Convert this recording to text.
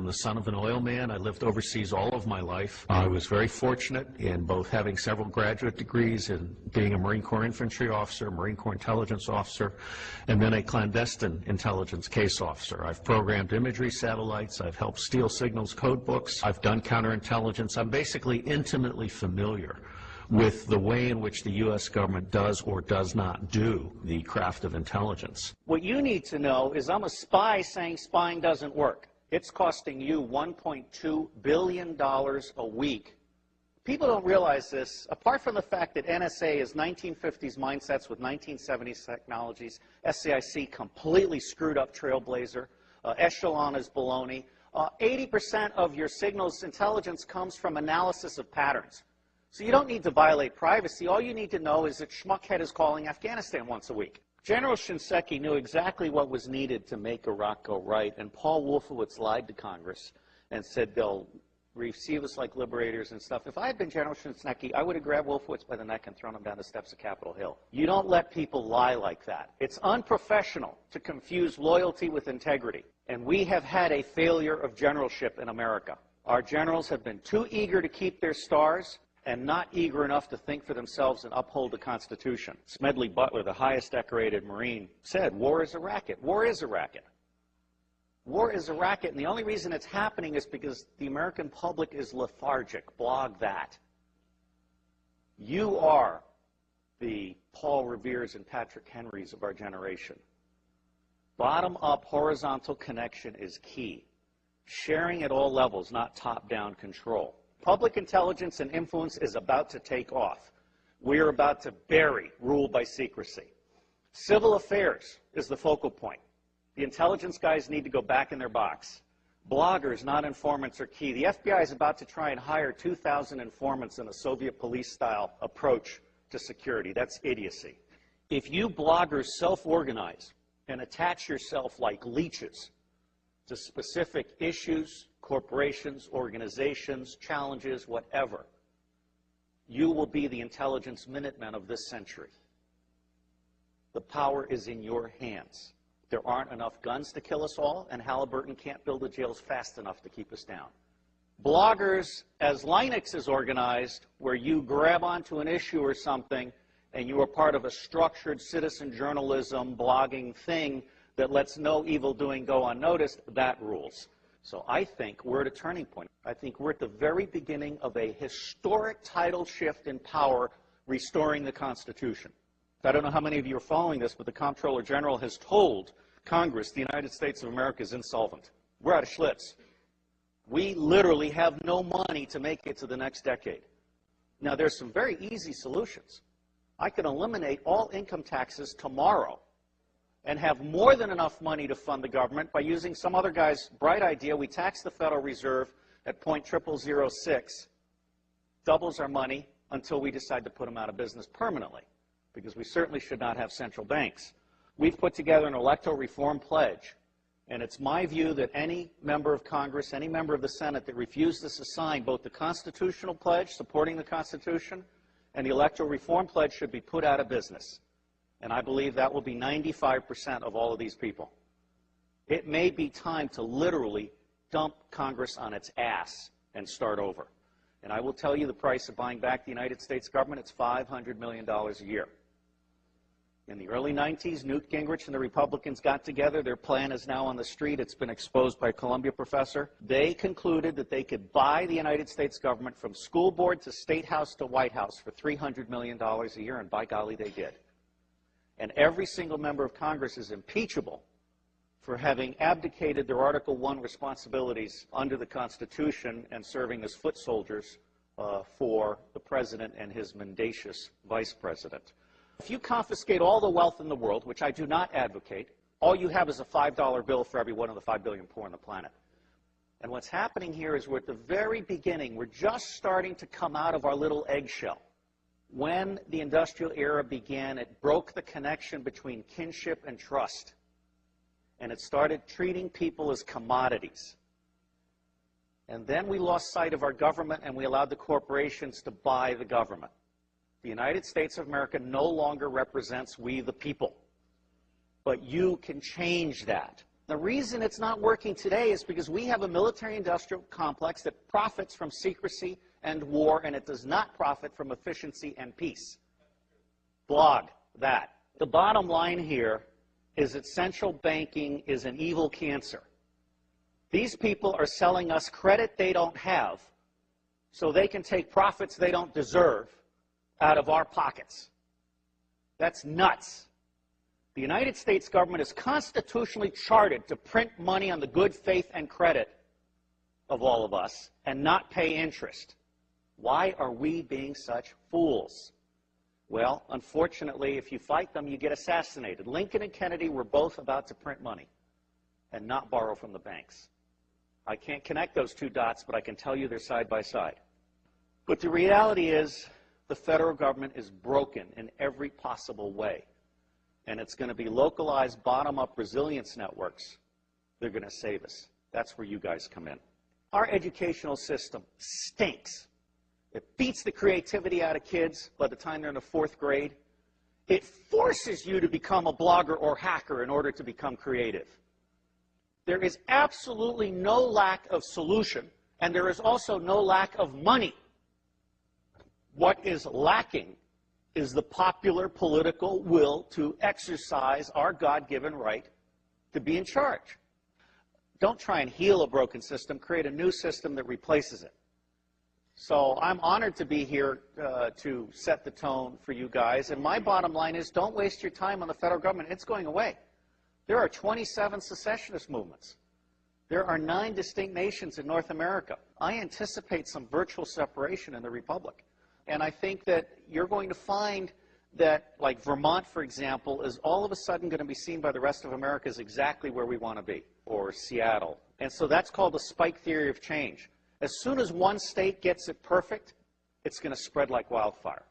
I'm the son of an oil man. I lived overseas all of my life. I was very fortunate in both having several graduate degrees and being a Marine Corps infantry officer, Marine Corps intelligence officer, and then a clandestine intelligence case officer. I've programmed imagery satellites. I've helped steal signals code books. I've done counterintelligence. I'm basically intimately familiar with the way in which the U.S. government does or does not do the craft of intelligence. What you need to know is I'm a spy saying spying doesn't work. It's costing you $1.2 billion a week. People don't realize this. Apart from the fact that NSA is 1950s mindsets with 1970s technologies, SAIC completely screwed up Trailblazer, Echelon is baloney. 80% of your signals intelligence comes from analysis of patterns. So you don't need to violate privacy. All you need to know is that Schmuckhead is calling Afghanistan once a week. General Shinseki knew exactly what was needed to make Iraq go right, and Paul Wolfowitz lied to Congress and said they'll receive us like liberators and stuff. If I had been General Shinseki, I would have grabbed Wolfowitz by the neck and thrown him down the steps of Capitol Hill. You don't let people lie like that. It's unprofessional to confuse loyalty with integrity, and we have had a failure of generalship in America. Our generals have been too eager to keep their stars and not eager enough to think for themselves and uphold the Constitution. Smedley Butler, the highest decorated Marine, said, war is a racket. War is a racket. War is a racket, and the only reason it's happening is because the American public is lethargic. Blog that. You are the Paul Reveres and Patrick Henrys of our generation. Bottom-up horizontal connection is key. Sharing at all levels, not top-down control. Public intelligence and influence is about to take off. We are about to bury rule by secrecy. Civil affairs is the focal point. The intelligence guys need to go back in their box. Bloggers, not informants, are key. The FBI is about to try and hire 2,000 informants in a Soviet police-style approach to security. That's idiocy. If you bloggers self-organize and attach yourself like leeches to specific issues, corporations, organizations, challenges, whatever, you will be the intelligence Minutemen of this century. The power is in your hands. There aren't enough guns to kill us all, and Halliburton can't build the jails fast enough to keep us down. Bloggers, as Linux is organized, where you grab onto an issue or something, and you are part of a structured citizen journalism blogging thing that lets no evil doing go unnoticed, that rules. So I think we're at a turning point. I think we're at the very beginning of a historic tidal shift in power, restoring the Constitution. I don't know how many of you are following this, but the Comptroller General has told Congress the United States of America is insolvent. We're out of Schlitz. We literally have no money to make it to the next decade. Now, there's some very easy solutions. I can eliminate all income taxes tomorrow and have more than enough money to fund the government by using some other guy's bright idea. We tax the Federal Reserve at 0.0006, doubles our money until we decide to put them out of business permanently, because we certainly should not have central banks. We've put together an electoral reform pledge, and it's my view that any member of Congress, any member of the Senate that refuses to sign both the constitutional pledge supporting the Constitution and the electoral reform pledge should be put out of business. And I believe that will be 95% of all of these people. It may be time to literally dump Congress on its ass and start over. And I will tell you the price of buying back the United States government, it's $500 million a year. In the early 90s, Newt Gingrich and the Republicans got together. Their plan is now on the street. It's been exposed by a Columbia professor. They concluded that they could buy the United States government from school board to State House to White House for $300 million a year, and by golly, they did. And every single member of Congress is impeachable for having abdicated their Article I responsibilities under the Constitution and serving as foot soldiers for the president and his mendacious vice president. If you confiscate all the wealth in the world, which I do not advocate, all you have is a $5 bill for every one of the 5 billion poor on the planet. And what's happening here is we're at the very beginning. We're just starting to come out of our little eggshell. When the industrial era began, it broke the connection between kinship and trust. And it started treating people as commodities. And then we lost sight of our government, and we allowed the corporations to buy the government. The United States of America no longer represents we the people. But you can change that. The reason it's not working today is because we have a military-industrial complex that profits from secrecy and war, and it does not profit from efficiency and peace. Blog that. The bottom line here is that central banking is an evil cancer. These people are selling us credit they don't have so they can take profits they don't deserve out of our pockets. That's nuts. The United States government is constitutionally chartered to print money on the good faith and credit of all of us and not pay interest. Why are we being such fools? Well, unfortunately, if you fight them, you get assassinated. Lincoln and Kennedy were both about to print money and not borrow from the banks. I can't connect those two dots, but I can tell you they're side by side. But the reality is the federal government is broken in every possible way. And it's going to be localized, bottom-up resilience networks. They're going to save us. That's where you guys come in. Our educational system stinks. It beats the creativity out of kids by the time they're in the 4th grade. It forces you to become a blogger or hacker in order to become creative. There is absolutely no lack of solution, and there is also no lack of money. What is lacking is the popular political will to exercise our God-given right to be in charge. Don't try and heal a broken system. Create a new system that replaces it. So I'm honored to be here to set the tone for you guys. And my bottom line is don't waste your time on the federal government. It's going away. There are 27 secessionist movements. There are 9 distinct nations in North America. I anticipate some virtual separation in the Republic. And I think that you're going to find that, like Vermont, for example, is all of a sudden going to be seen by the rest of America as exactly where we want to be, or Seattle. And so that's called the spike theory of change. As soon as one state gets it perfect, it's going to spread like wildfire.